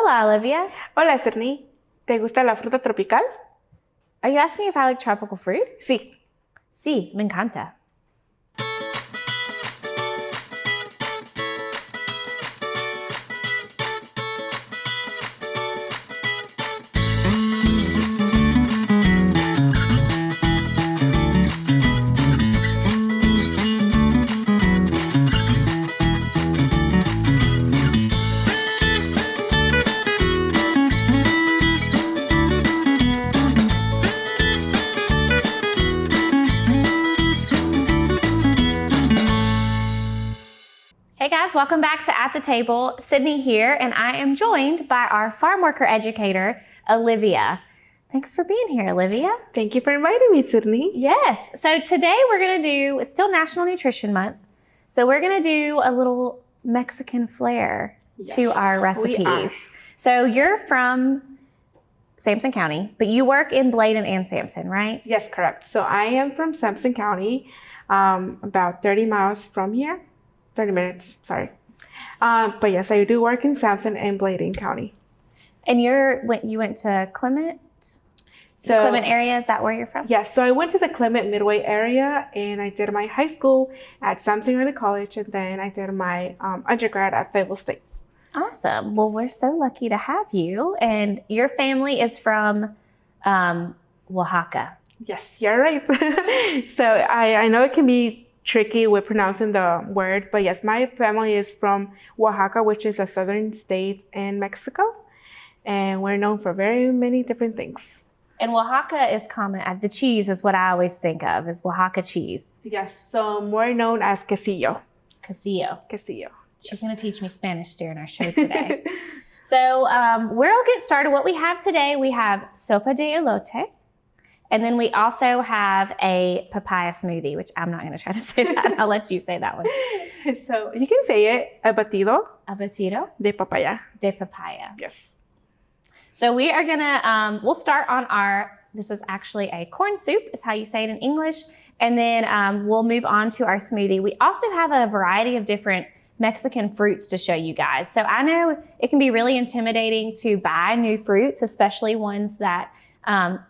Hola, Olivia. Hola, Cerny. ¿Te gusta la fruta tropical? Are you asking me if I like tropical fruit? Sí. Sí, me encanta. Hey guys, welcome back to At the Table. Sydney here, and I am joined by our farm worker educator, Olivia. Thanks for being here, Olivia. Thank you for inviting me, Sydney. Yes, so today we're gonna do, it's still National Nutrition Month, so we're gonna do a little Mexican flair to our recipes. We are. So you're from Sampson County, but you work in Bladen and Sampson, right? Yes, correct. So I am from Sampson County, about 30 miles from here. 30 minutes, sorry. But yes, I do work in Sampson and Bladen County. And you went to Clement? The Clement area, is that where you're from? Yes, so I went to the Clement Midway area and I did my high school at Sampson County College, and then I did my undergrad at Fayetteville State. Awesome. Well, we're so lucky to have you. And your family is from Oaxaca. Yes, you're right. So I know it can be tricky with pronouncing the word, but yes, my family is from Oaxaca, which is a southern state in Mexico, and we're known for very many different things. And Oaxaca is common. The cheese is what I always think of, is Oaxaca cheese. Yes, so more known as quesillo. Quesillo. Quesillo. She's going to teach me Spanish during our show today. So we'll get started. What we have today, we have sopa de elote. And then we also have a papaya smoothie, which I'm not going to try to say that. I'll let you say that one. So you can say it, a batido de papaya. De papaya. Yes. So we are going to, we'll start on this is actually a corn soup, is how you say it in English. And then we'll move on to our smoothie. We also have a variety of different Mexican fruits to show you guys. So I know it can be really intimidating to buy new fruits, especially ones that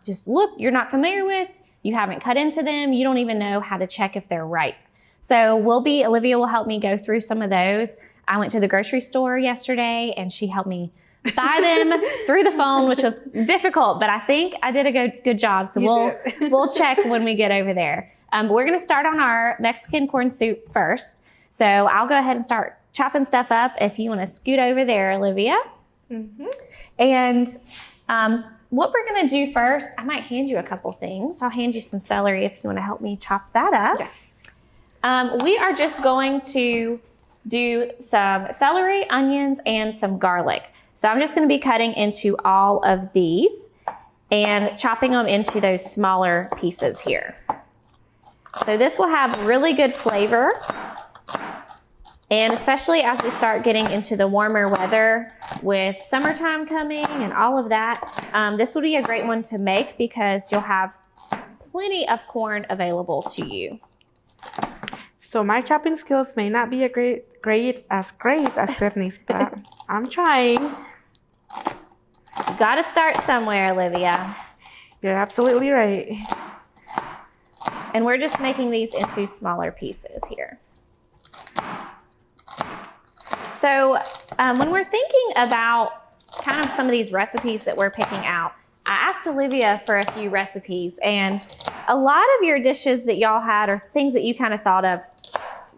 just look, you're not familiar with, you haven't cut into them, you don't even know how to check if they're ripe. So Olivia will help me go through some of those. I went to the grocery store yesterday and she helped me buy them through the phone, which was difficult, but I think I did a good job. So we'll check when we get over there. But we're gonna start on our Mexican corn soup first. So I'll go ahead and start chopping stuff up if you wanna scoot over there, Olivia. Mm-hmm. And what we're gonna do first, I might hand you a couple things. I'll hand you some celery if you wanna help me chop that up. Yes. We are just going to do some celery, onions, and some garlic. So I'm just gonna be cutting into all of these and chopping them into those smaller pieces here. So this will have really good flavor. And especially as we start getting into the warmer weather with summertime coming and all of that, this would be a great one to make because you'll have plenty of corn available to you. So my chopping skills may not be great as Sydney's, but I'm trying. You gotta start somewhere, Olivia. You're absolutely right. And we're just making these into smaller pieces here. So when we're thinking about kind of some of these recipes that we're picking out, I asked Olivia for a few recipes, and a lot of your dishes that y'all had or things that you kind of thought of,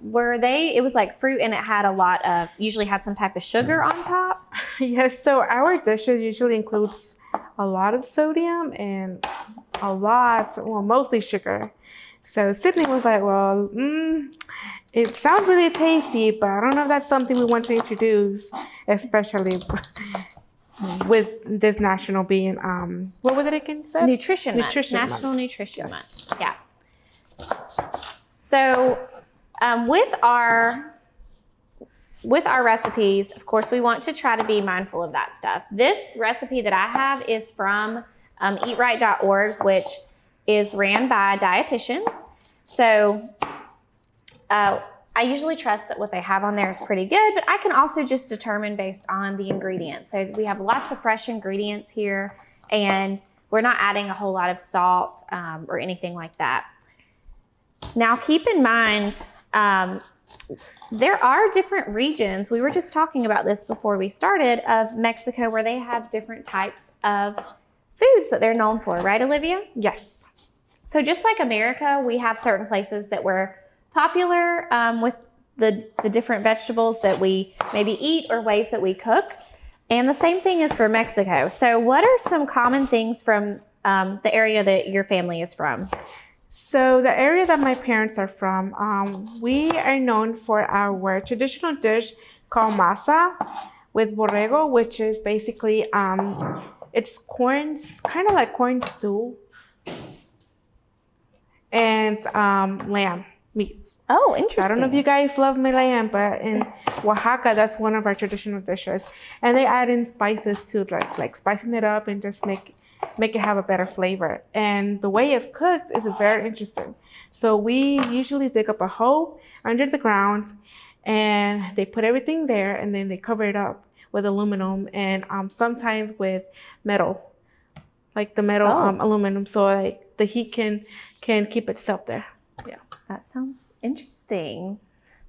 it was like fruit and it had usually had some type of sugar on top? Yes, so our dishes usually includes a lot of sodium and mostly sugar. So Sydney was like, well, it sounds really tasty, but I don't know if that's something we want to introduce, especially with this national being, what was it again? Nutrition Month. National Nutrition Month. Yeah. So with our recipes, of course, we want to try to be mindful of that stuff. This recipe that I have is from eatright.org, which is ran by dietitians. So I I usually trust that what they have on there is pretty good, but I can also just determine based on the ingredients. So we have lots of fresh ingredients here, and we're not adding a whole lot of salt or anything like that. Now keep in mind, there are different regions. We were just talking about this before we started, of Mexico, where they have different types of foods that they're known for, right, Olivia? Yes. So just like America, we have certain places that we're popular with the different vegetables that we maybe eat or ways that we cook. And the same thing is for Mexico. So what are some common things from the area that your family is from? So the area that my parents are from, we are known for our traditional dish called masa with borrego, which is basically, it's corn, kind of like corn stew, and lamb meats. Oh, interesting. I don't know if you guys love my lamb, but in Oaxaca, that's one of our traditional dishes. And they add in spices to like spicing it up and just make it have a better flavor. And the way it's cooked is very interesting. So we usually dig up a hole under the ground, and they put everything there, and then they cover it up with aluminum and sometimes with metal, like the metal aluminum, so like the heat can keep itself there. Yeah, that sounds interesting.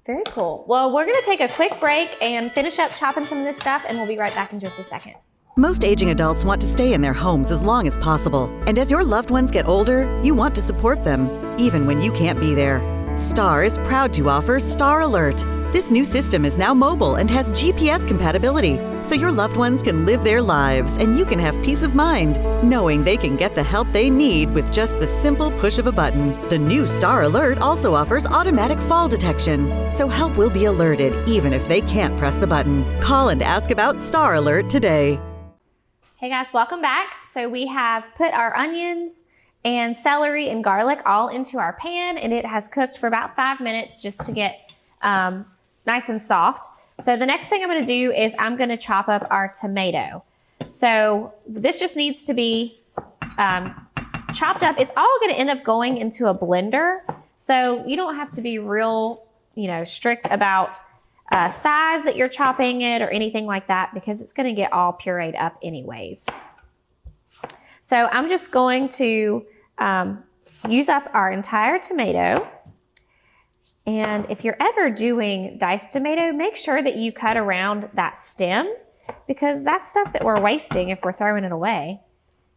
Very cool. Well, we're gonna take a quick break and finish up chopping some of this stuff, and we'll be right back in just a second. Most aging adults want to stay in their homes as long as possible. And as your loved ones get older, you want to support them, even when you can't be there. Star is proud to offer Star Alert. This new system is now mobile and has GPS compatibility, so your loved ones can live their lives and you can have peace of mind, knowing they can get the help they need with just the simple push of a button. The new Star Alert also offers automatic fall detection, so help will be alerted even if they can't press the button. Call and ask about Star Alert today. Hey guys, welcome back. So we have put our onions and celery and garlic all into our pan, and it has cooked for about 5 minutes just to get nice and soft. So the next thing I'm gonna do is I'm gonna chop up our tomato. So this just needs to be chopped up. It's all gonna end up going into a blender. So you don't have to be real, strict about size that you're chopping it or anything like that, because it's gonna get all pureed up anyways. So I'm just going to use up our entire tomato. And if you're ever doing diced tomato, make sure that you cut around that stem, because that's stuff that we're wasting if we're throwing it away.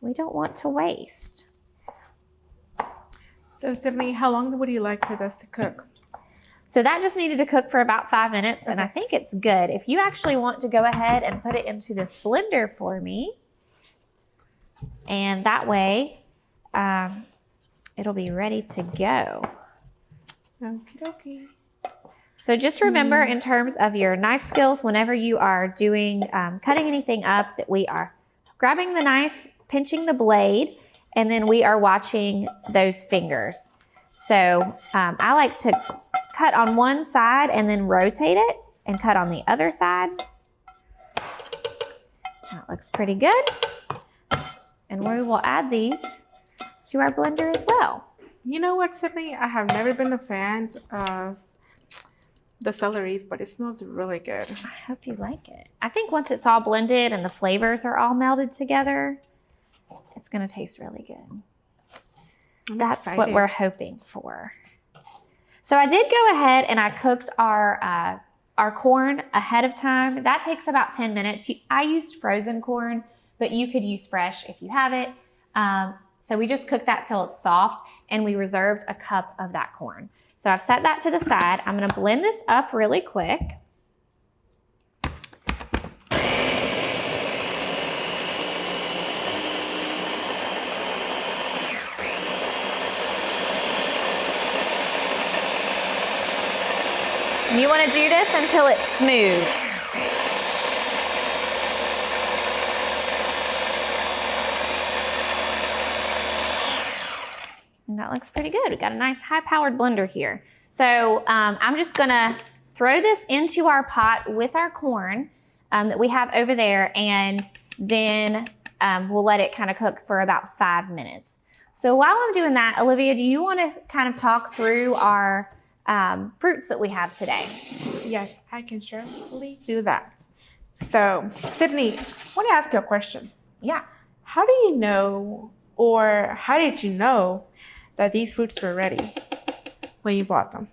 We don't want to waste. So Stephanie, how long would you like for this to cook? So that just needed to cook for about 5 minutes, and I think it's good. If you actually want to go ahead and put it into this blender for me, and that way it'll be ready to go. Okie dokie. So just remember, in terms of your knife skills, whenever you are doing cutting anything up, that we are grabbing the knife, pinching the blade, and then we are watching those fingers. So I like to cut on one side and then rotate it and cut on the other side. That looks pretty good. And we will add these to our blender as well. You know what, Sydney? I have never been a fan of the celeries, but it smells really good. I hope you like it. I think once it's all blended and the flavors are all melded together, it's gonna taste really good. That's what we're hoping for. So I did go ahead and I cooked our corn ahead of time. That takes about 10 minutes. I used frozen corn, but you could use fresh if you have it. So we just cooked that till it's soft, and we reserved a cup of that corn. So I've set that to the side. I'm gonna blend this up really quick. And you wanna do this until it's smooth. And that looks pretty good. We've got a nice high-powered blender here. So I'm just gonna throw this into our pot with our corn that we have over there, and then we'll let it kind of cook for about 5 minutes. So while I'm doing that, Olivia, do you want to kind of talk through our fruits that we have today. Yes, I can surely do that. So, Sydney, I want to ask you a question. Yeah. How do you know, or how did you know that these fruits were ready when you bought them?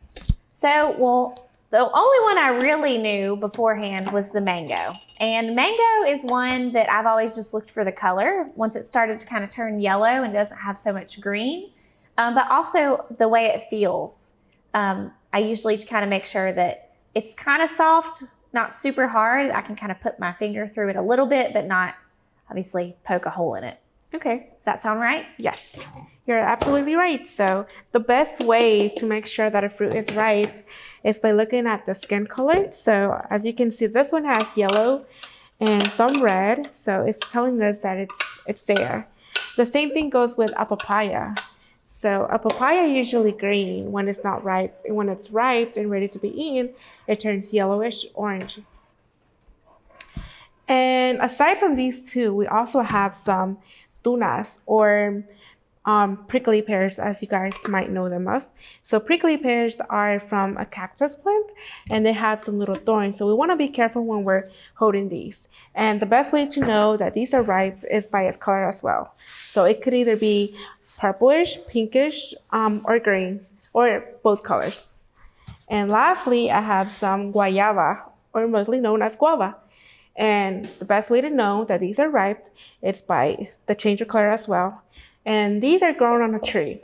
So, well, the only one I really knew beforehand was the mango. And mango is one that I've always just looked for the color once it started to kind of turn yellow and doesn't have so much green, but also the way it feels. I usually kind of make sure that it's kind of soft, not super hard. I can kind of put my finger through it a little bit, but not obviously poke a hole in it. Okay. Does that sound right? Yes, you're absolutely right. So the best way to make sure that a fruit is right is by looking at the skin color. So as you can see, this one has yellow and some red. So it's telling us that it's there. The same thing goes with a papaya. So a papaya usually green when it's not ripe. And when it's ripe and ready to be eaten, it turns yellowish orange. And aside from these two, we also have some tunas, or prickly pears, as you guys might know them of. So prickly pears are from a cactus plant, and they have some little thorns. So we want to be careful when we're holding these. And the best way to know that these are ripe is by its color as well. So it could either be purplish, pinkish, or green, or both colors. And lastly, I have some guava, or mostly known as guava. And the best way to know that these are ripe is by the change of color as well. And these are grown on a tree.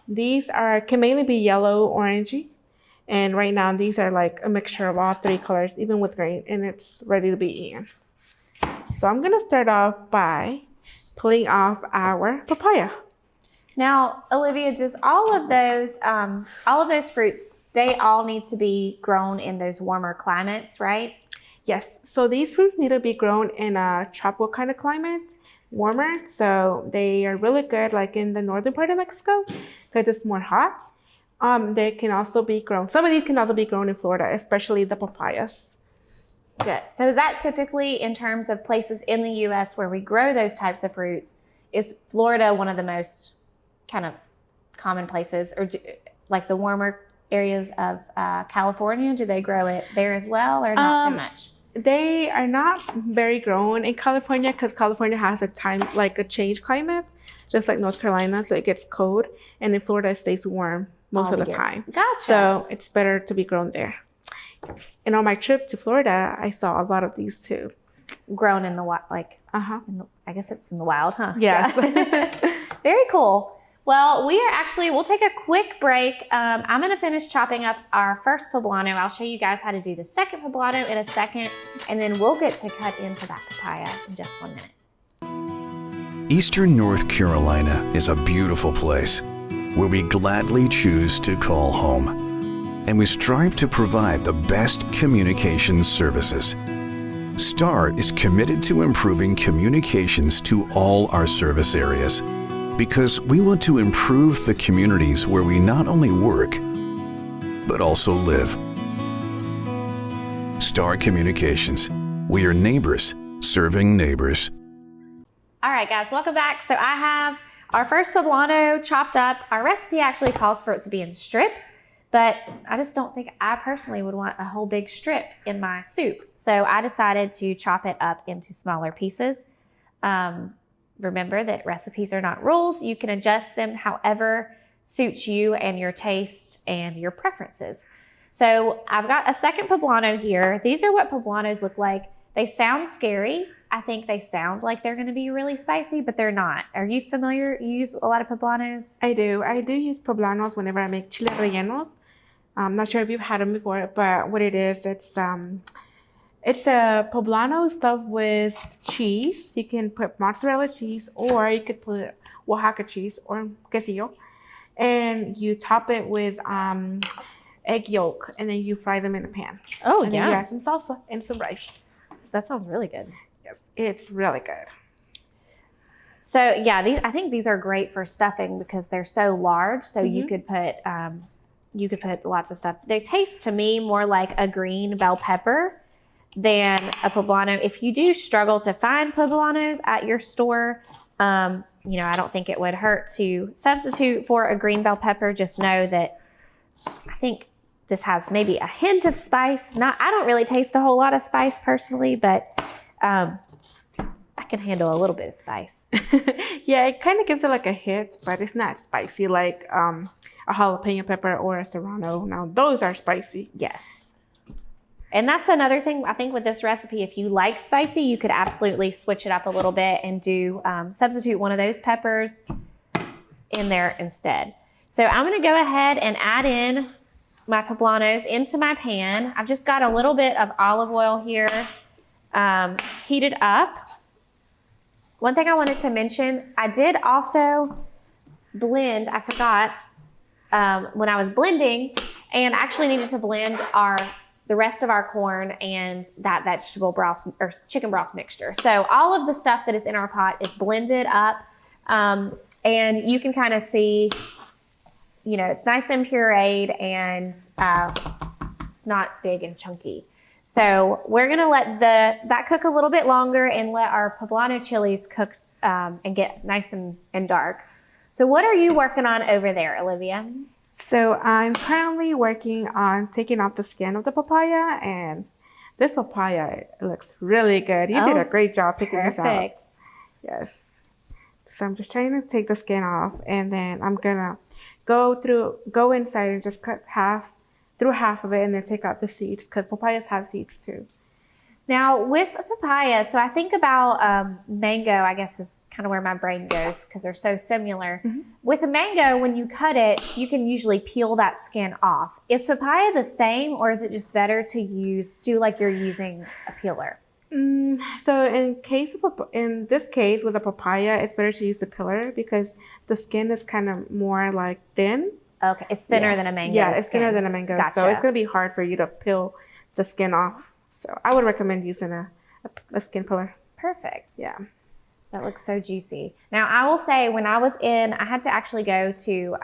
These can mainly be yellow, orangey. And right now, these are like a mixture of all three colors, even with green, and it's ready to be eaten. So I'm gonna start off by peeling off our papaya. Now, Olivia, just all of those fruits, they all need to be grown in those warmer climates, right? Yes, so these fruits need to be grown in a tropical kind of climate, warmer. So they are really good like in the northern part of Mexico because it's more hot. They can also be grown, some of these can also be grown in Florida, especially the papayas. Good. So is that typically in terms of places in the U.S. where we grow those types of fruits, is Florida one of the most kind of common places, or like the warmer areas of California, do they grow it there as well, or not so much? They are not very grown in California because California has a change climate, just like North Carolina. So it gets cold, and in Florida it stays warm most of the time. Gotcha. So it's better to be grown there. And on my trip to Florida, I saw a lot of these too. Grown in the wild, like I guess it's in the wild, huh? Yes. Yeah. Very cool. Well, we'll take a quick break. I'm going to finish chopping up our first poblano. I'll show you guys how to do the second poblano in a second, and then we'll get to cut into that papaya in just 1 minute. Eastern North Carolina is a beautiful place where we gladly choose to call home, and we strive to provide the best communications services. STAR is committed to improving communications to all our service areas, because we want to improve the communities where we not only work, but also live. STAR Communications. We are neighbors serving neighbors. All right, guys, welcome back. So I have our first poblano chopped up. Our recipe actually calls for it to be in strips, but I just don't think I personally would want a whole big strip in my soup. So I decided to chop it up into smaller pieces. Remember that recipes are not rules. You can adjust them however suits you and your taste and your preferences. So I've got a second poblano here. These are what poblanos look like. They sound scary. I think they sound like they're going to be really spicy, but they're not. Are you familiar? You use a lot of poblanos? I do. I do use poblanos whenever I make chile rellenos. I'm not sure if you've had them before, but what it is, it's a poblano stuffed with cheese. You can put mozzarella cheese, or you could put Oaxaca cheese or quesillo. And you top it with egg yolk, and then you fry them in a pan. Oh, and yeah. And you add some salsa and some rice. That sounds really good. Yes, it's really good. So yeah, I think these are great for stuffing because they're so large. So you could put lots of stuff. They taste to me more like a green bell pepper than a poblano. If you do struggle to find poblanos at your store, I don't think it would hurt to substitute for a green bell pepper. Just know that I think this has maybe a hint of spice. I don't really taste a whole lot of spice personally, but I can handle a little bit of spice. Yeah, it kind of gives it like a hit, but it's not spicy like a jalapeno pepper or a serrano. Now, those are spicy. Yes. And that's another thing, I think, with this recipe. If you like spicy, you could absolutely switch it up a little bit and do substitute one of those peppers in there instead. So I'm going to go ahead and add in my poblanos into my pan. I've just got a little bit of olive oil here heated up. One thing I wanted to mention, I did also blend, I forgot, when I was blending, and actually needed to blend the rest of our corn and that vegetable broth or chicken broth mixture. So all of the stuff that is in our pot is blended up, and you can kind of see, it's nice and pureed, and it's not big and chunky. So we're gonna let that cook a little bit longer and let our poblano chilies cook and get nice and dark. So what are you working on over there, Olivia? So I'm currently working on taking off the skin of the papaya, and this papaya looks really good. You did a great job picking this out. Yes. So I'm just trying to take the skin off, and then I'm gonna go inside and just cut through half of it, and then take out the seeds, because papayas have seeds too. Now with a papaya, so I think about mango, I guess is kind of where my brain goes because they're so similar. Mm-hmm. With a mango, when you cut it, you can usually peel that skin off. Is papaya the same, or is it just better to do like you're using a peeler? So in this case with a papaya, it's better to use the peeler because the skin is kind of more like thin. Okay, it's thinner than a mango. Yeah, it's thinner than a mango. Gotcha. So it's going to be hard for you to peel the skin off. So I would recommend using a skin peeler. Perfect. Yeah. That looks so juicy. Now I will say when I had to actually go to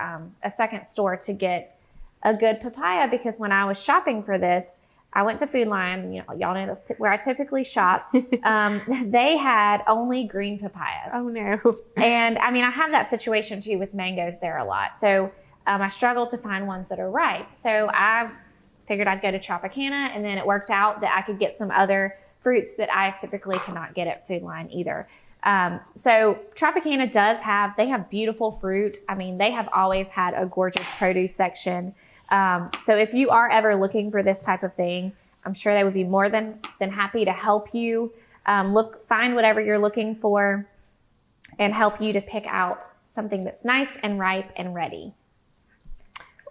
a second store to get a good papaya because when I was shopping for this, I went to Food Lion. Y'all know that's where I typically shop. They had only green papayas. Oh no. And I mean, I have that situation too with mangoes there a lot. So I struggle to find ones that are ripe. So I figured I'd go to Tropicana, and then it worked out that I could get some other fruits that I typically cannot get at Food Lion either. So Tropicana they have beautiful fruit. I mean, they have always had a gorgeous produce section. So if you are ever looking for this type of thing, I'm sure they would be more than happy to help you find whatever you're looking for and help you to pick out something that's nice and ripe and ready.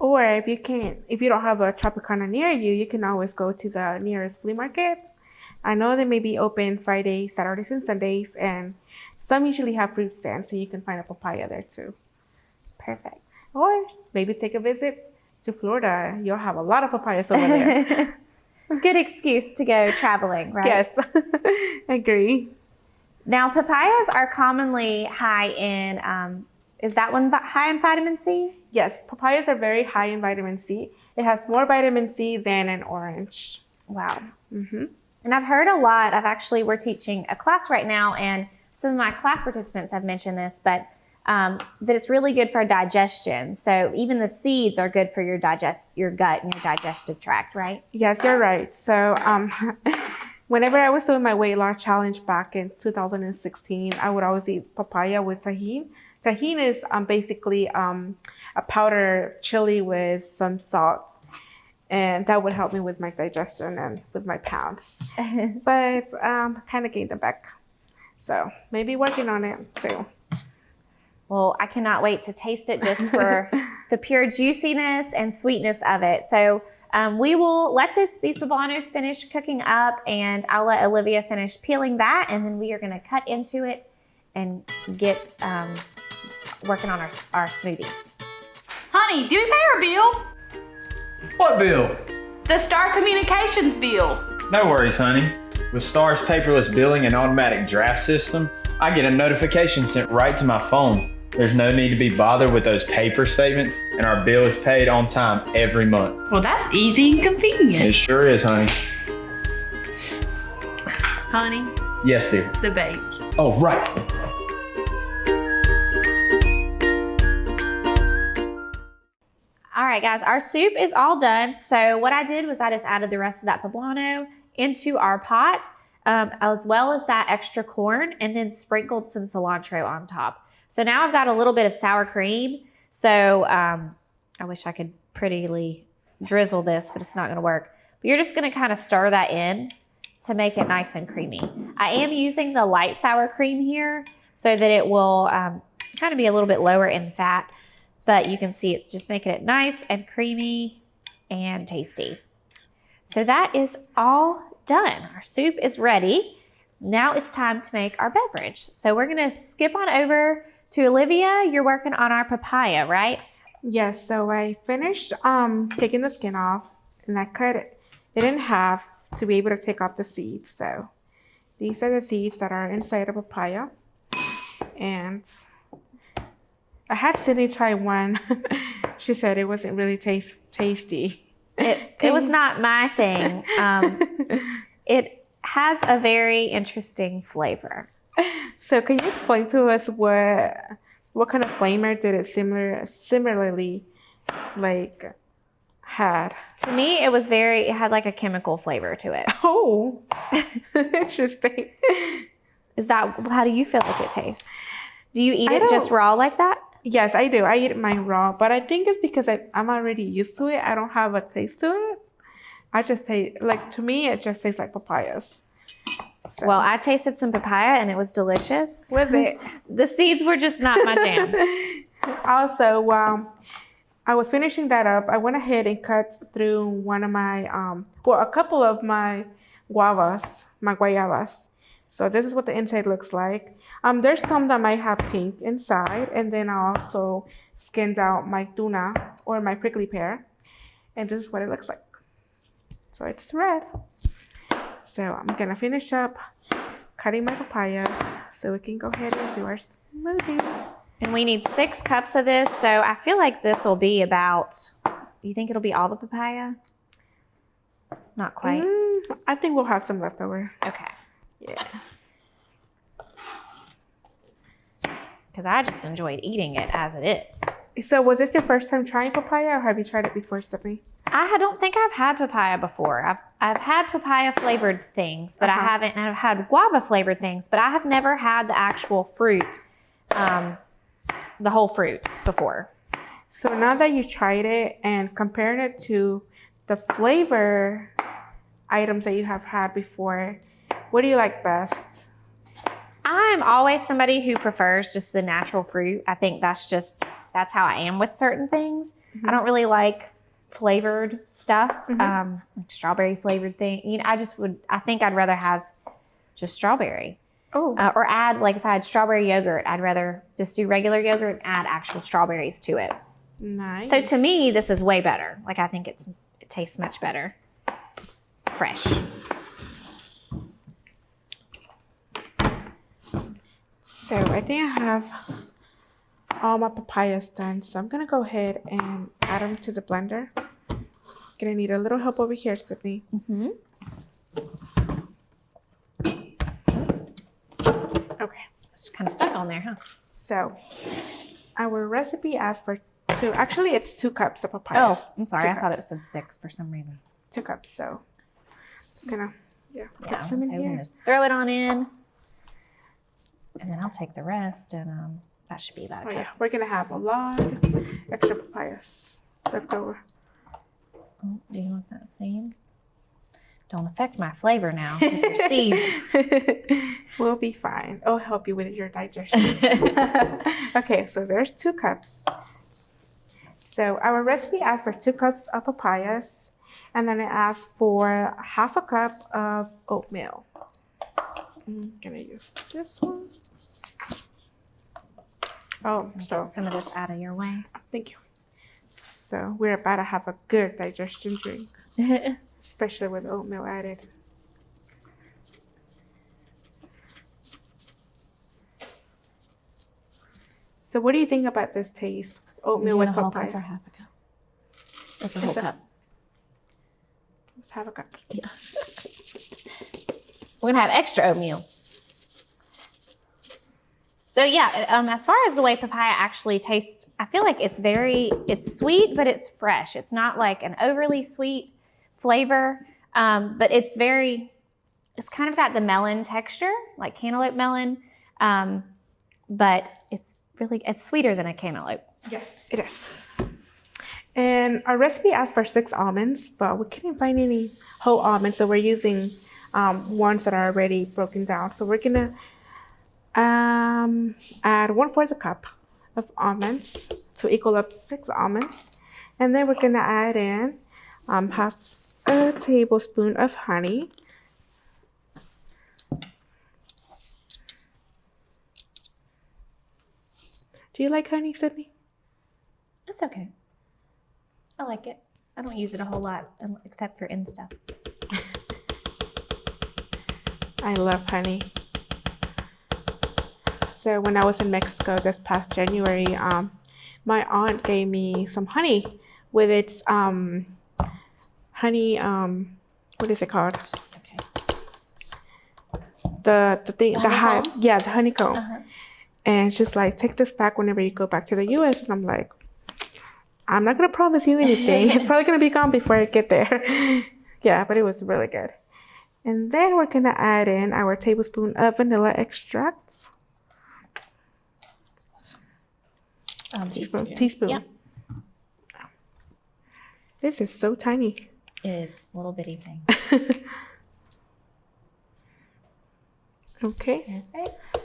Or if you don't have a Tropicana near you, you can always go to the nearest flea market. I know they may be open Fridays, Saturdays, and Sundays, and some usually have fruit stands, so you can find a papaya there too. Perfect. Or maybe take a visit to Florida. You'll have a lot of papayas over there. Good excuse to go traveling, right? Yes, agree. Now, papayas are commonly high in, is that one high in vitamin C? Yes, papayas are very high in vitamin C. It has more vitamin C than an orange. Wow. Mm-hmm. And I've heard a lot we're teaching a class right now, and some of my class participants have mentioned this, but that it's really good for digestion. So even the seeds are good for your gut and your digestive tract, right? Yes, you're right. So whenever I was doing my weight loss challenge back in 2016, I would always eat papaya with tahini. Tahini is basically a powder chili with some salt, and that would help me with my digestion and with my pounds. But kind of gained them back, so maybe working on it too. Well, I cannot wait to taste it just for the pure juiciness and sweetness of it. So we will let these poblanos finish cooking up, and I'll let Olivia finish peeling that, and then we are going to cut into it and get working on our smoothie. Honey, do we pay our bill? What bill? The Star Communications bill. No worries, honey. With Star's paperless billing and automatic draft system, I get a notification sent right to my phone. There's no need to be bothered with those paper statements, and our bill is paid on time every month. Well, that's easy and convenient. It sure is, honey. Honey? Yes, dear. The bake. Oh, right. All right, right, guys, our soup is all done. So what I did was I just added the rest of that poblano into our pot, as well as that extra corn, and then sprinkled some cilantro on top. So now I've got a little bit of sour cream. So I wish I could prettily drizzle this, but it's not gonna work. But you're just gonna kind of stir that in to make it nice and creamy. I am using the light sour cream here so that it will kind of be a little bit lower in fat, but you can see it's just making it nice and creamy and tasty. So that is all done. Our soup is ready. Now it's time to make our beverage. So we're gonna skip on over to Olivia. You're working on our papaya, right? Yes, so I finished taking the skin off, and I cut it in half to be able to take off the seeds. So these are the seeds that are inside a papaya. And I had Sydney try one. She said it wasn't really tasty. It was not my thing. It has a very interesting flavor. So can you explain to us what kind of flavor did it similarly like had? To me, it had like a chemical flavor to it. Oh, interesting. How do you feel like it tastes? Do you eat it just raw like that? Yes, I do. I eat mine raw, but I think it's because I'm already used to it. I don't have a taste to it. I just taste, like, to me, it just tastes like papayas. So. Well, I tasted some papaya and it was delicious. Was it? The seeds were just not my jam. Also, while I was finishing that up, I went ahead and cut through one of my, a couple of my guavas. So this is what the inside looks like. There's some that might have pink inside, and then I also skinned out my tuna or my prickly pear, and this is what it looks like. So it's red. So I'm gonna finish up cutting my papayas so we can go ahead and do our smoothie. And we need 6 cups of this, so I feel like this will be about, you think it'll be all the papaya? Not quite. I think we'll have some left over. Okay. Yeah. Because I just enjoyed eating it as it is. So was this your first time trying papaya, or have you tried it before, Stephanie? I don't think I've had papaya before. I've had papaya flavored things, but I've had guava flavored things, but I have never had the actual fruit, the whole fruit before. So now that you tried it and comparing it to the flavor items that you have had before, what do you like best? I'm always somebody who prefers just the natural fruit. I think that's how I am with certain things. I don't really like flavored stuff, like strawberry flavored thing. I think I'd rather have just strawberry. Oh. Or add, like if I had strawberry yogurt, I'd rather just do regular yogurt and add actual strawberries to it. Nice. So to me, this is way better. Like I think it tastes much better. Fresh. So I think I have all my papayas done. So I'm gonna go ahead and add them to the blender. Gonna need a little help over here, Sydney. Okay. It's kind of stuck on there, huh? So our recipe asks for 2. Actually, it's 2 cups of papayas. Oh, I'm sorry. I thought it said 6 for some reason. 2 cups. So just gonna put So some in we're here. gonna just throw it on in, and then I'll take the rest, and that should be about a cup. Yeah, we're gonna have a lot of extra papayas left over. Oh, do you want that same? Don't affect my flavor now with your seeds. We'll be fine. I'll help you with your digestion. Okay, so there's 2 cups. So our recipe asks for 2 cups of papayas, and then it asks for half a cup of oatmeal. I'm gonna use this one. Oh, so Some of this out of your way. thank you. So we're about to have a good digestion drink, especially with oatmeal added. So what do you think about this taste? Oatmeal with papaya. Or half a cup? That's a whole cup. Let's have a cup. Yeah. We're gonna have extra oatmeal. So yeah, as far as the way papaya actually tastes, I feel like it's sweet, but it's fresh. It's not like an overly sweet flavor, but it's kind of got the melon texture, like cantaloupe melon, but it's sweeter than a cantaloupe. Yes, it is. And our recipe asked for 6 almonds, but we couldn't find any whole almonds, so we're using ones that are already broken down. So we're gonna add 1/4 cup of almonds to equal up 6 almonds, and then we're gonna add in half a tablespoon of honey. Do you like honey, Sydney? It's okay. I like it. I don't use it a whole lot except for in stuff. I love honey. So when I was in Mexico this past January, my aunt gave me some honey with its honey, what is it called? Okay. The thing, the hive, honeycomb? yeah, the honeycomb. Uh-huh. And she's like, take this back whenever you go back to the US. And I'm like, I'm not gonna promise you anything. It's probably gonna be gone before I get there. Yeah, but it was really good. And then we're gonna add in our tablespoon of vanilla extract. Teaspoon. Yep. This is so tiny. It is a little bitty thing. Okay. Perfect.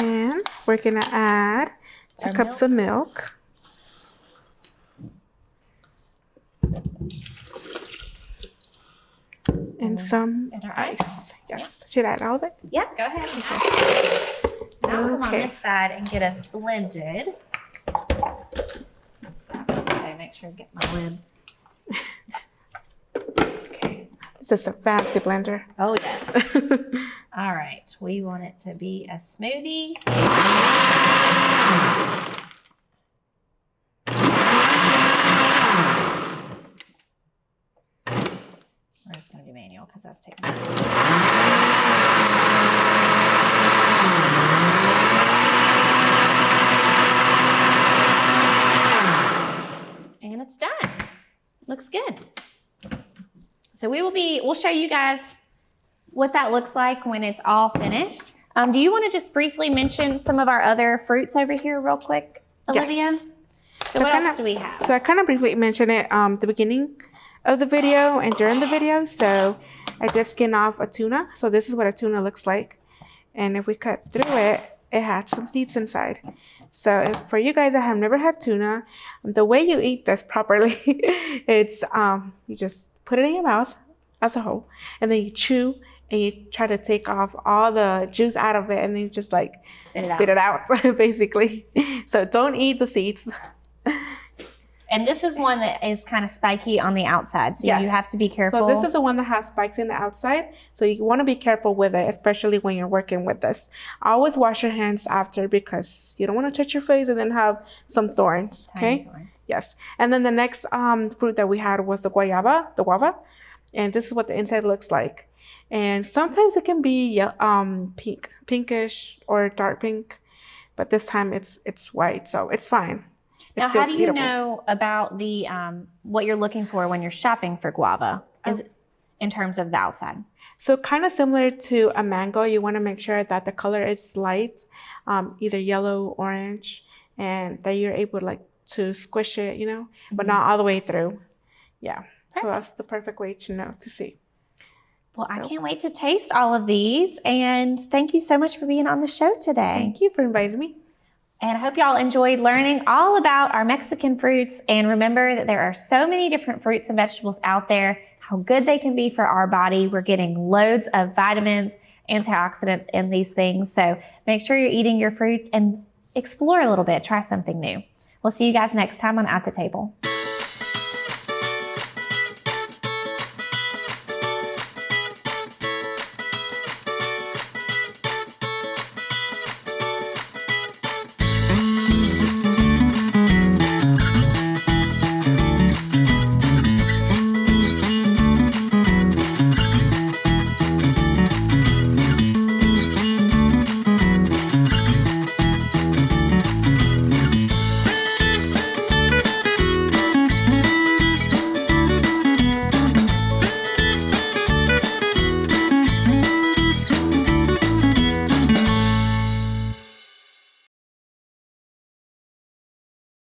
And we're gonna add 2 cups of milk. And some And our ice. Yes. Should I add all of it? Yep, go ahead. Now we'll come on this side and get us blended. So make sure to get my lid. Okay. This is a fancy blender. Oh, yes. All right. We want it to be a smoothie. We're just going to do manual because that's taking time. And it's done. Looks good. So we'll show you guys what that looks like when it's all finished. Do you want to just briefly mention some of our other fruits over here real quick, Olivia? Yes. So what else do we have? So I kind of briefly mentioned it the beginning of the video and during the video. So I just skinned off a tuna. So this is what a tuna looks like. And if we cut through it, it had some seeds inside. So for you guys that have never had tuna, the way you eat this properly, it's you just put it in your mouth as a whole, and then you chew and you try to take off all the juice out of it, and then you just like Spit it out. spit it out, basically. So don't eat the seeds. And this is one that is kind of spiky on the outside, so Yes. you have to be careful. So this is the one that has spikes in the outside. So you want to be careful with it, especially when you're working with this. Always wash your hands after because you don't want to touch your face and then have some thorns. Tiny Okay. thorns. Yes. And then the next fruit that we had was the guava. And this is what the inside looks like. And sometimes it can be pinkish or dark pink, but this time it's white, so it's fine. Now, It's still how do you eatable. know about the what you're looking for when you're shopping for guava? Is it in terms of the outside? So kind of similar to a mango, you want to make sure that the color is light, either yellow, orange, and that you're able to squish it, but not all the way through. Yeah. So that's the perfect way to know, to see. Well, I can't wait to taste all of these. And thank you so much for being on the show today. Thank you for inviting me. And I hope y'all enjoyed learning all about our Mexican fruits. And remember that there are so many different fruits and vegetables out there, how good they can be for our body. We're getting loads of vitamins, antioxidants in these things. So make sure you're eating your fruits and explore a little bit. Try something new. We'll see you guys next time on At the Table.